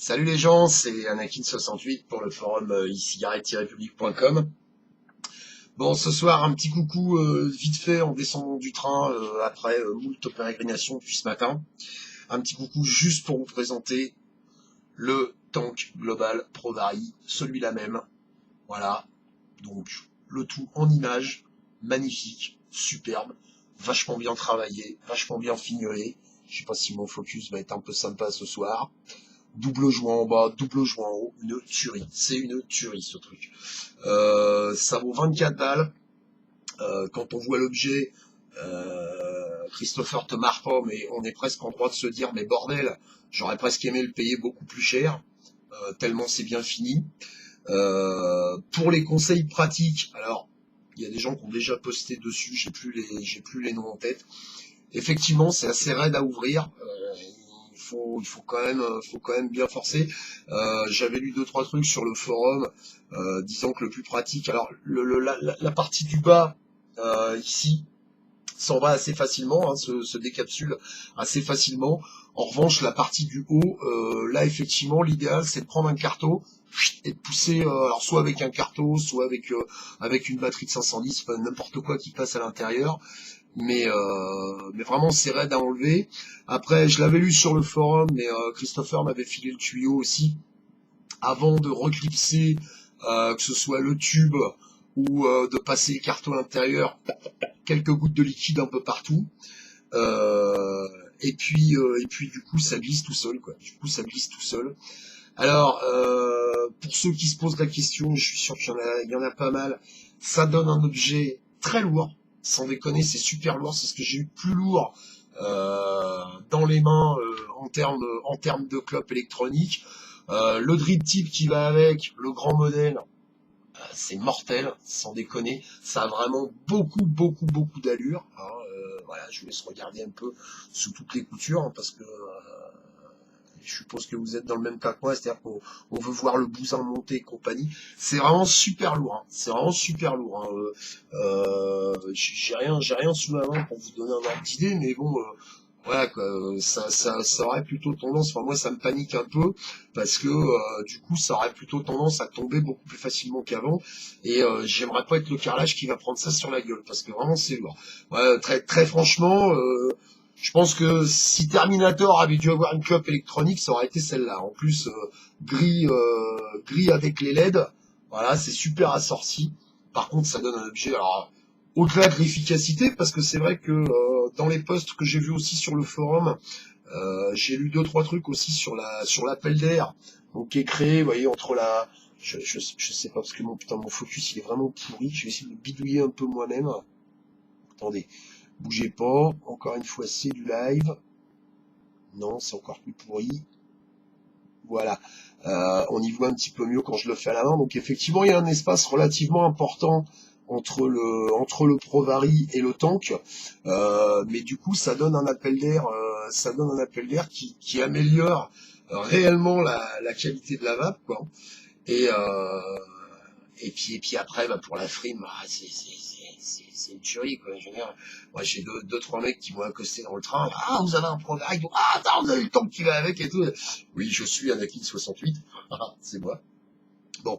Salut les gens, c'est Anakin68 pour le forum e-cigarette-public.com. Bon, ce soir, un petit coucou vite fait en descendant du train après moult pérégrinations depuis ce matin. Un petit coucou juste pour vous présenter le tank global Provari, celui-là même. Voilà, donc le tout en images, magnifique, superbe, vachement bien travaillé, vachement bien fignolé. Je sais pas si mon focus va être un peu sympa ce soir. Double joint en bas, double joint en haut, une tuerie. C'est une tuerie ce truc. Ça vaut 24 balles. Quand on voit l'objet, Christopher te marre pas, mais on est presque en droit de se dire, mais bordel, j'aurais presque aimé le payer beaucoup plus cher, tellement c'est bien fini. Pour les conseils pratiques, alors il y a des gens qui ont déjà posté dessus, j'ai plus les noms en tête. Effectivement, c'est assez raide à ouvrir. Il faut quand même bien forcer. J'avais lu deux trois trucs sur le forum disant que le plus pratique. Alors la partie du bas ici s'en va assez facilement, hein, se décapsule assez facilement. En revanche, la partie du haut, là effectivement, l'idéal c'est de prendre un carteau et de pousser, alors soit avec un carteau, soit avec une batterie de 510, enfin, n'importe quoi qui passe à l'intérieur. Mais vraiment c'est raide à enlever. Après, je l'avais lu sur le forum, mais Christopher m'avait filé le tuyau aussi avant de reclipser, que ce soit le tube ou de passer les cartons à l'intérieur, quelques gouttes de liquide un peu partout. Et puis du coup ça glisse tout seul, quoi. Du coup ça glisse tout seul. Alors pour ceux qui se posent la question, je suis sûr qu'il y en a pas mal. Ça donne un objet très lourd. Sans déconner, c'est super lourd. C'est ce que j'ai eu de plus lourd dans les mains en termes de clope électronique. Le drip tip qui va avec, le grand modèle, c'est mortel, sans déconner. Ça a vraiment beaucoup d'allure. Hein, voilà, je vous laisse regarder un peu sous toutes les coutures, hein, parce que je suppose que vous êtes dans le même cas que moi, c'est-à-dire qu'on veut voir le bousin monter et compagnie. C'est vraiment super lourd. Hein. C'est vraiment super lourd. Hein. J'ai rien sous la main pour vous donner un ordre d'idée, mais bon, voilà, quoi, ça aurait plutôt tendance. Enfin, moi, ça me panique un peu parce que du coup, ça aurait plutôt tendance à tomber beaucoup plus facilement qu'avant. Et j'aimerais pas être le carrelage qui va prendre ça sur la gueule parce que vraiment, c'est lourd. Ouais, très franchement. Je pense que si Terminator avait dû avoir une clope électronique, ça aurait été celle-là. En plus, gris avec les LED. Voilà, c'est super assorti. Par contre, ça donne un objet. Alors, au-delà de l'efficacité, parce que c'est vrai que dans les posts que j'ai vus aussi sur le forum, j'ai lu deux trois trucs aussi sur l'appel d'air, donc qui est créé, vous voyez, entre la. Je sais pas parce que mon focus il est vraiment pourri. Je vais essayer de le bidouiller un peu moi-même. Attendez. Bougez pas, encore une fois c'est du live. Non, c'est encore plus pourri. Voilà. On y voit un petit peu mieux quand je le fais à la main. Donc effectivement, il y a un espace relativement important entre le Provari et le tank. Mais du coup, ça donne un appel d'air qui améliore réellement la qualité de la vape, quoi. Et, euh, et puis après, bah, pour la frime, c'est une tuerie, quoi. Je veux dire, moi, j'ai deux, trois mecs qui m'ont accosté dans le train. Ah, vous avez un programme. Ah, attends, vous avez le temps qui va avec et tout. Oui, je suis Anakin68. C'est moi. Bon.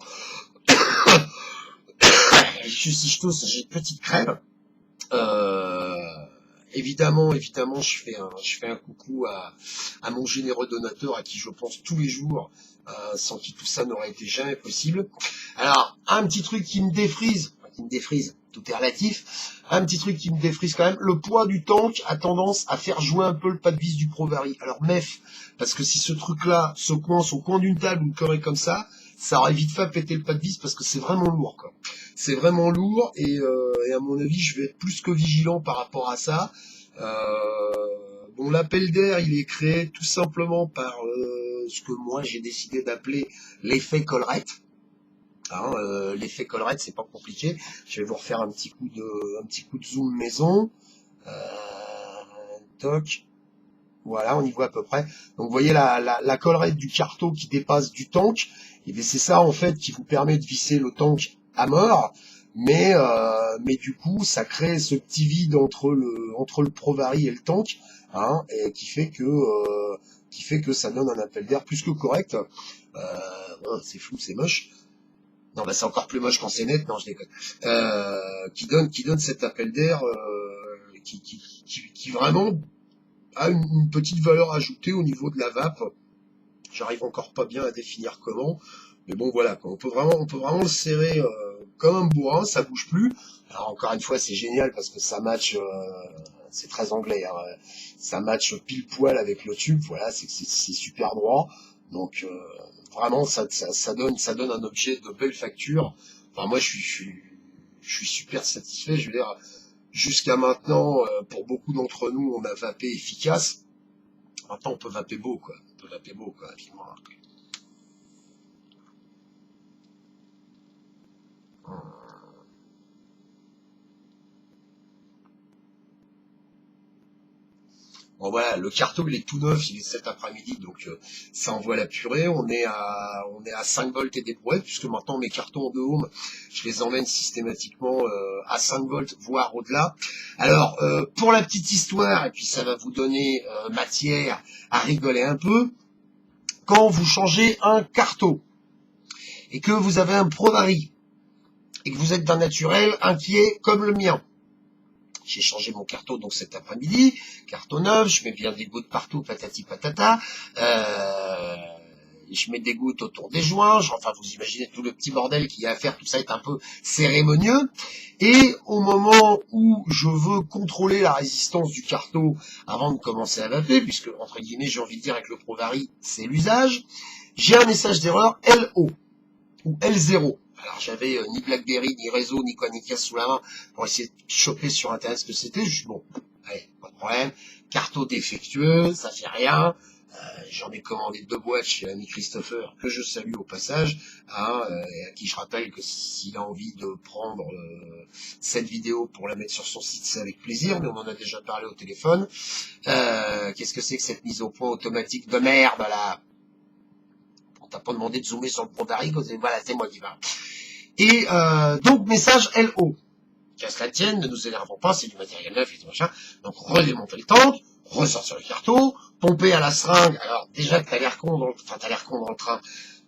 Si je tousse, j'ai une petite crève. Euh, évidemment, je fais un coucou à mon généreux donateur à qui je pense tous les jours, sans qui tout ça n'aurait été jamais possible. Alors, un petit truc qui me défrise, tout est relatif, un petit truc qui me défrise quand même, le poids du tank a tendance à faire jouer un peu le pas de vis du Provari. Alors, mef, parce que si ce truc-là se coince au coin d'une table ou une connerie comme ça aurait vite fait péter le pas de vis parce que c'est vraiment lourd, quoi. C'est vraiment lourd et à mon avis, je vais être plus que vigilant par rapport à ça. Bon, l'appel d'air, il est créé tout simplement par ce que moi j'ai décidé d'appeler l'effet collerette. Hein, l'effet collerette, c'est pas compliqué. Je vais vous refaire un petit coup de zoom maison. Toc. Voilà, on y voit à peu près. Donc vous voyez la collerette du carteau qui dépasse du tank. Et bien c'est ça en fait qui vous permet de visser le tank à mort. Mais du coup, ça crée ce petit vide entre le Provari et le tank, hein, et qui fait que qui fait que ça donne un appel d'air plus que correct. C'est flou, c'est moche. Non, bah c'est encore plus moche quand c'est net, non, je déconne. Qui donne cet appel d'air qui vraiment a une petite valeur ajoutée au niveau de la vape. J'arrive encore pas bien à définir comment, mais bon voilà, quoi. On peut vraiment le serrer comme un bourrin, ça bouge plus. Alors encore une fois, c'est génial parce que ça match, c'est très anglais, hein, ça match pile poil avec le tube. Voilà, c'est super droit. Donc vraiment, ça donne un objet de belle facture. Enfin moi, je suis super satisfait. Je veux dire, jusqu'à maintenant, pour beaucoup d'entre nous, on a vapé efficace. Maintenant, on peut vaper beau, quoi. On peut vaper beau, quoi, rapidement. Bon voilà, le carton il est tout neuf, il est cet après-midi, donc ça envoie la purée. On est à 5 volts et des brouettes, puisque maintenant mes cartons de home, je les emmène systématiquement à 5 volts, voire au-delà. Alors, pour la petite histoire, et puis ça va vous donner matière à rigoler un peu, quand vous changez un carton et que vous avez un Prodari et que vous êtes d'un naturel inquiet comme le mien. J'ai changé mon carton donc cet après-midi, carton neuf, je mets bien des gouttes partout, patati patata. Je mets des gouttes autour des joints, enfin vous imaginez tout le petit bordel qu'il y a à faire, tout ça est un peu cérémonieux. Et au moment où je veux contrôler la résistance du carton avant de commencer à vaper, puisque entre guillemets j'ai envie de dire avec le Prodari c'est l'usage, j'ai un message d'erreur LO ou L0. Alors j'avais ni Blackberry, ni réseau, ni quoi, ni casse sous la main pour essayer de choper sur internet ce que c'était. Je dis bon, allez, pas de problème. Carton défectueux, ça fait rien. J'en ai commandé 2 boîtes chez l'ami Christopher, que je salue au passage, hein, et à qui je rappelle que s'il a envie de prendre cette vidéo pour la mettre sur son site, c'est avec plaisir, mais on en a déjà parlé au téléphone. Qu'est-ce que c'est que cette mise au point automatique de merde là? On t'a pas demandé de zoomer sur le Prodari, voilà, c'est moi qui va. Et donc message LO. Qu'à cela tienne, ne nous énervons pas, c'est du matériel neuf et tout machin. Donc redémonter le tank, ressortir le carton, pomper à la seringue. Alors déjà que t'as l'air con dans le train.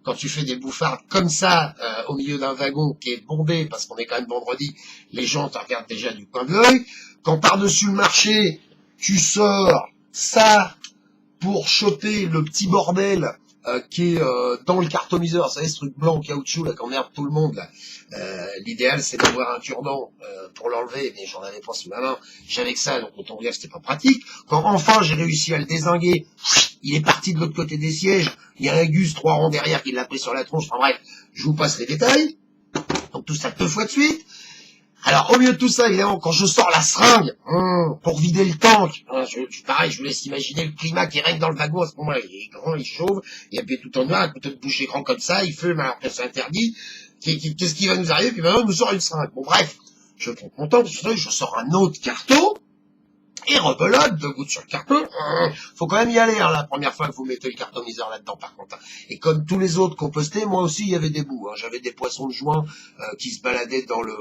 Quand tu fais des bouffardes comme ça au milieu d'un wagon qui est bondé, parce qu'on est quand même vendredi, les gens te regardent déjà du coin de l'œil. Quand par-dessus le marché, tu sors ça pour choper le petit bordel qui est dans le cartoniseur, vous savez, ce truc blanc en caoutchouc là, qui emmerde tout le monde. Là. L'idéal, c'est d'avoir un cure-dent pour l'enlever, mais j'en avais pas sous la main. J'avais que ça, donc autant dire que c'était pas pratique. Quand enfin j'ai réussi à le dézinguer, il est parti de l'autre côté des sièges. Il y a un Gus 3 rangs derrière qui l'a pris sur la tronche. Enfin bref, je vous passe les détails. Donc tout ça 2 fois de suite. Alors, au milieu de tout ça, évidemment, quand je sors la seringue pour vider le tank, pareil, je vous laisse imaginer le climat qui règne dans le wagon à ce moment-là. Il est grand, il chauffe, il y a tout en noir, un couteau de boucher grand comme ça, il fume alors que c'est interdit. Qu'est-ce qui va nous arriver? Puis maintenant, il nous sort une seringue. Bon, bref, je prends mon temps, je sors un autre carton, et rebelote, 2 gouttes sur le carton. Faut quand même y aller, hein, la première fois que vous mettez le cartoniseur là-dedans, par contre. Et comme tous les autres qu'on postait, moi aussi, il y avait des bouts. Hein. J'avais des poissons de joint qui se baladaient dans le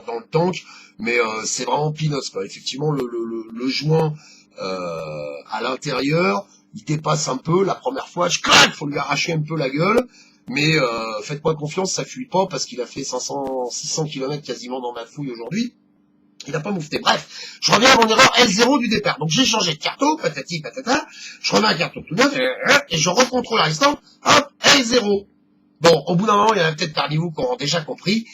dans le tank, mais c'est vraiment peanuts, quoi. Effectivement, le joint à l'intérieur, il dépasse un peu. La première fois, je claque, faut lui arracher un peu la gueule. Mais faites-moi confiance, ça fuit pas parce qu'il a fait 600 km quasiment dans ma fouille aujourd'hui. Il n'a pas moufté. Bref, je reviens à mon erreur L0 du départ. Donc j'ai changé de carton, patati patata, je remets un carton tout neuf, et je recontrôle à l'instant, hop, L0. Bon, au bout d'un moment, il y en a peut-être parmi vous qui auront déjà compris.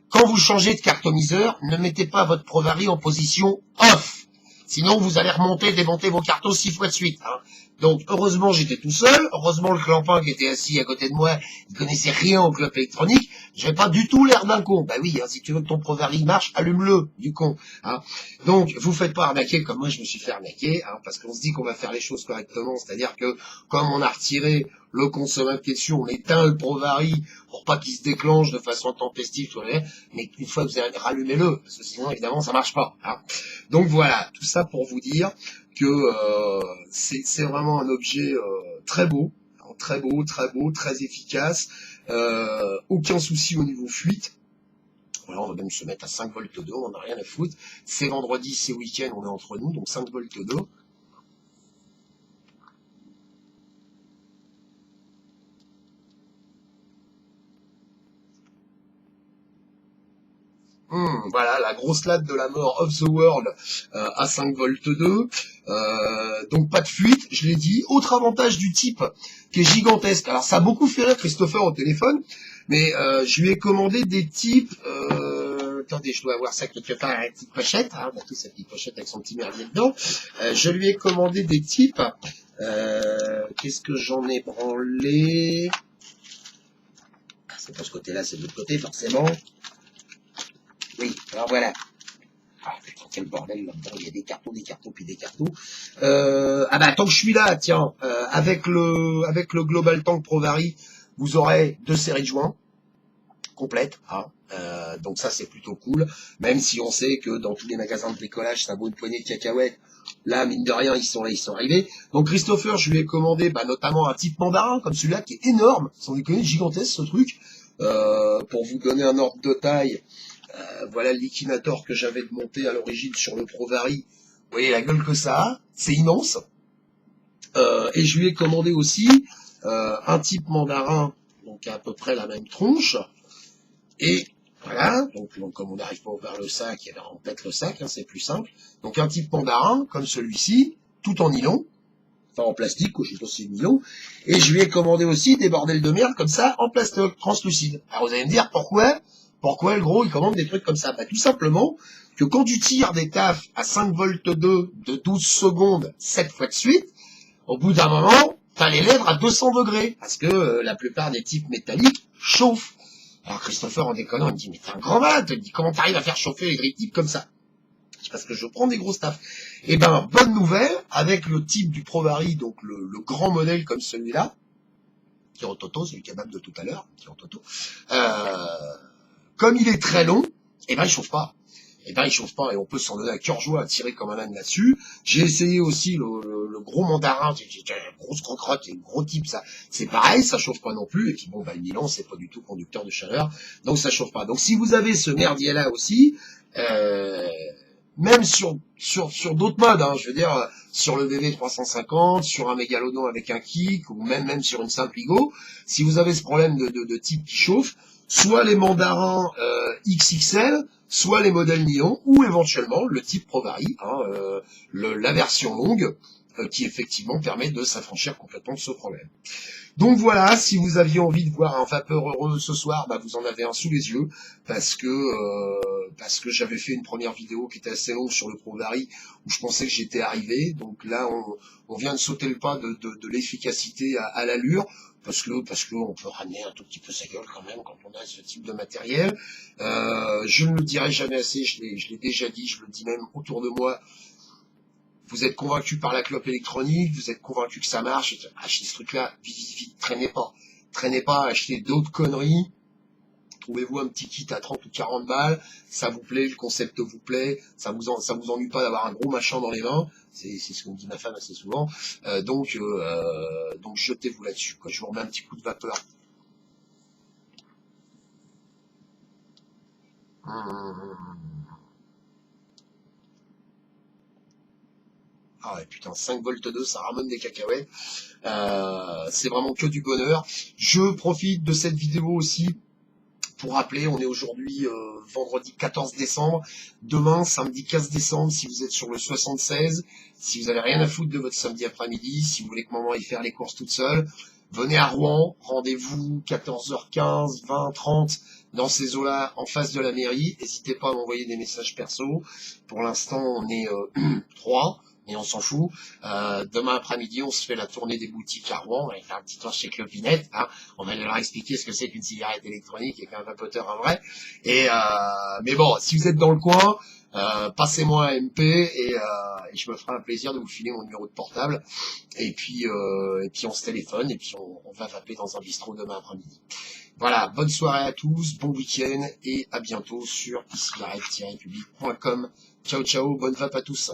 Quand vous changez de cartoniseur, ne mettez pas votre Prodari en position off. Sinon, vous allez remonter, démonter vos cartons 6 fois de suite. Hein. Donc, heureusement, j'étais tout seul. Heureusement, le clampin qui était assis à côté de moi, il connaissait rien au club électronique. J'avais pas du tout l'air d'un con. Bah oui, hein, si tu veux que ton Prodari marche, allume-le, du con. Hein. Donc, vous faites pas arnaquer comme moi je me suis fait arnaquer, hein, parce qu'on se dit qu'on va faire les choses correctement. C'est-à-dire que, comme on a retiré le consommateur qui est dessus, on éteint le Prodari pour pas qu'il se déclenche de façon intempestive, mais une fois que vous avez rallumez-le, parce que sinon, évidemment, ça marche pas. Hein. Donc voilà, tout ça pour vous dire que c'est vraiment un objet très beau, très efficace, aucun souci au niveau fuite. Voilà, on va même se mettre à 5 volts d'eau, on n'a rien à foutre. C'est vendredi, c'est week-end, on est entre nous, donc 5 volts d'eau. Voilà, la grosse latte de la mort of the world à 5 volts 2. Donc pas de fuite, je l'ai dit. Autre avantage du type qui est gigantesque. Alors ça a beaucoup fait rire Christopher au téléphone, mais je lui ai commandé des types... attendez, je dois avoir ça quelque part à la petite pochette. Hein, on a tous cette petite pochette avec son petit merdier dedans. Je lui ai commandé des types... Qu'est-ce que j'en ai branlé? C'est pas ce côté-là, c'est de l'autre côté, forcément. Oui, alors voilà. Ah putain, quel bordel là-dedans, il y a des cartons, puis des cartons. Ah bah tant que je suis là, tiens, avec le Global Tank Pro Vari, vous aurez 2 séries de joints complètes. Hein. Donc ça c'est plutôt cool, même si on sait que dans tous les magasins de bricolage, ça vaut une poignée de cacahuètes. Là, mine de rien, ils sont là, ils sont arrivés. Donc Christopher, je lui ai commandé notamment un type mandarin comme celui-là qui est énorme, sans déconner, gigantesque ce truc. Pour vous donner un ordre de taille, voilà le liquidator que j'avais monté à l'origine sur le Pro Vari. Vous voyez la gueule que ça a, c'est immense. Et je lui ai commandé aussi un type mandarin, donc à peu près la même tronche. Et voilà, donc comme on n'arrive pas à ouvrir le sac, on pète le sac, hein, c'est plus simple. Donc un type mandarin, comme celui-ci, tout en nylon, enfin en plastique, je sais pas si c'est nylon. Et je lui ai commandé aussi des bordels de merde comme ça, en plastoc, translucide. Alors vous allez me dire pourquoi le gros il commande des trucs comme ça? Bah tout simplement que quand tu tires des tafs à 5 volts 2 de 12 secondes 7 fois de suite, au bout d'un moment, t'as les lèvres à 200 degrés, parce que la plupart des types métalliques chauffent. Alors Christopher, en déconnant, il me dit, mais t'es un grand malade, il me dit, comment t'arrives à faire chauffer les grilles types comme ça? C'est parce que je prends des gros staffs. Eh ben, bonne nouvelle, avec le type du Pro Vari, donc le grand modèle comme celui-là, qui est en toto, celui qui est de tout à l'heure, qui est en toto, comme il est très long, eh ben, il chauffe pas. Eh ben, il chauffe pas et on peut s'en donner à cœur joie à tirer comme un âne là-dessus. J'ai essayé aussi le gros mandarin, j'ai une grosse crocrotte et un gros type, ça, c'est pareil, ça chauffe pas non plus. Et puis bon, le nylon, c'est pas du tout conducteur de chaleur, donc ça chauffe pas. Donc si vous avez ce merdier là aussi, même sur d'autres modes, hein, je veux dire, sur le VV 350, sur un mégalodon avec un kick, ou même sur une simple Igo, si vous avez ce problème de type qui chauffe, soit les mandarins XXL, soit les modèles nylon, ou éventuellement le type Pro Vari, hein, la version longue, qui effectivement permet de s'affranchir complètement de ce problème. Donc voilà, si vous aviez envie de voir un vapeur heureux ce soir, bah vous en avez un sous les yeux, parce que j'avais fait une première vidéo qui était assez longue sur le Pro Vari, où je pensais que j'étais arrivé. Donc là, on vient de sauter le pas de l'efficacité à l'allure, parce que on peut ramener un tout petit peu sa gueule quand même quand on a ce type de matériel. Je ne le dirai jamais assez, je l'ai déjà dit, je le dis même autour de moi. Vous êtes convaincu par la clope électronique, vous êtes convaincu que ça marche, achetez ce truc-là, vite, traînez pas, achetez d'autres conneries, trouvez-vous un petit kit à 30 ou 40 balles, ça vous plaît, le concept vous plaît, ça vous ennuie pas d'avoir un gros machin dans les mains, c'est ce que me dit ma femme assez souvent, donc jetez-vous là-dessus, quoi. Je vous remets un petit coup de vapeur. Ah ouais, putain, 5 volts 2, ça ramène des cacahuètes. C'est vraiment que du bonheur. Je profite de cette vidéo aussi pour rappeler, on est aujourd'hui vendredi 14 décembre. Demain, samedi 15 décembre, si vous êtes sur le 76, si vous avez rien à foutre de votre samedi après-midi, si vous voulez que maman aille faire les courses toute seule, venez à Rouen, rendez-vous 14h15, 20, 30 dans ces eaux-là, en face de la mairie. N'hésitez pas à m'envoyer des messages perso. Pour l'instant, on est 3. Et on s'en fout. Demain après-midi, on se fait la tournée des boutiques à Rouen, on va faire un petit tour chez Clopinette, hein. On va leur expliquer ce que c'est qu'une cigarette électronique et qu'un vapoteur en vrai. Et mais bon, si vous êtes dans le coin, passez-moi un MP et je me ferai un plaisir de vous filer mon numéro de portable. Et puis on se téléphone et puis on va vaper dans un bistrot demain après-midi. Voilà, bonne soirée à tous, bon week-end et à bientôt sur e-cigarette-public.com. Ciao, bonne vape à tous.